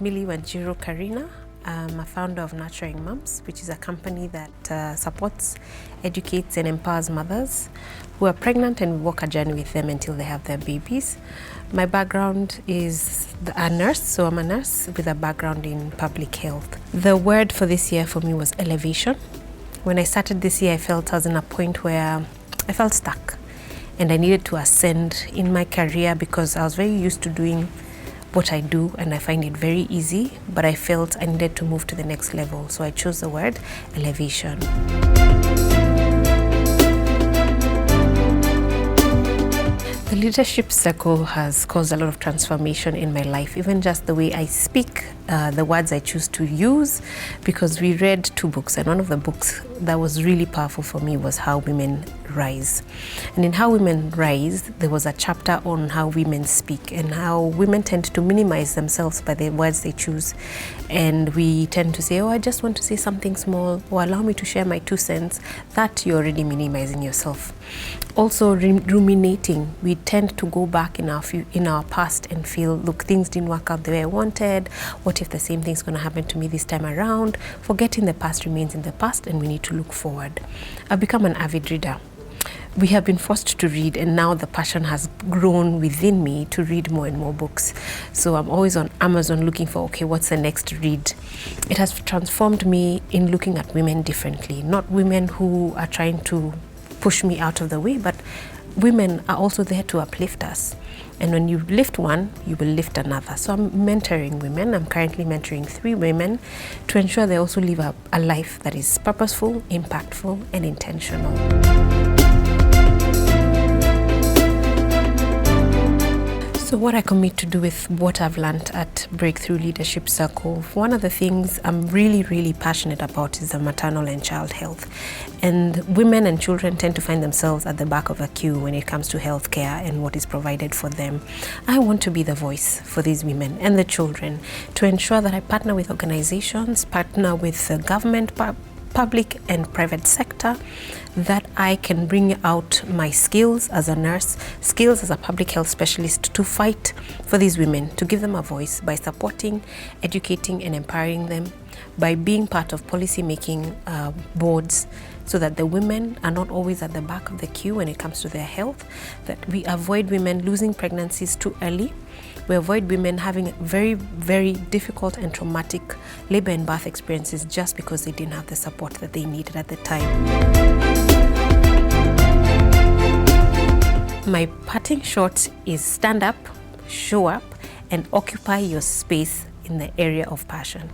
is Millie and Ciru Karina. I'm a founder of Nurturing Moms, which is a company that supports, educates and empowers mothers who are pregnant and walk a journey with them until they have their babies. My background is a nurse, so I'm a nurse with a background in public health. The word for this year for me was elevation. When I started this year, I felt I was in a point where I felt stuck and I needed to ascend in my career because I was very used to doing what I do and I find it very easy, but I felt I needed to move to the next level. So I chose the word elevation. The leadership circle has caused a lot of transformation in my life, even just the way I speak, the words I choose to use, because we read 2 books, and one of the books that was really powerful for me was How Women Rise. And in How Women Rise, there was a chapter on how women speak and how women tend to minimize themselves by the words they choose. And we tend to say, oh, I just want to say something small, or allow me to share my 2 cents. That you're already minimizing yourself. Also, ruminating. We tend to go back in our past and feel, look, things didn't work out the way I wanted. What if the same thing's going to happen to me this time around? Forgetting the past remains in the past, and we need to look forward. I've become an avid reader. We have been forced to read, and now the passion has grown within me to read more and more books. So I'm always on Amazon looking for, okay, what's the next read? It has transformed me in looking at women differently. Not women who are trying to push me out of the way, but women are also there to uplift us. And when you lift one, you will lift another. So I'm mentoring women. I'm currently mentoring 3 women to ensure they also live a life that is purposeful, impactful, and intentional. So what I commit to do with what I've learned at Breakthrough Leadership Circle, one of the things I'm really, really passionate about is the maternal and child health. And women and children tend to find themselves at the back of a queue when it comes to healthcare and what is provided for them. I want to be the voice for these women and the children to ensure that I partner with organizations, partner with the government, public and private sector, that I can bring out my skills as a nurse, skills as a public health specialist to fight for these women, to give them a voice by supporting, educating and empowering them, by being part of policy making boards, so that the women are not always at the back of the queue when it comes to their health, that we avoid women losing pregnancies too early. We avoid women having very, very difficult and traumatic labor and birth experiences just because they didn't have the support that they needed at the time. My parting shot is stand up, show up, and occupy your space in the area of passion.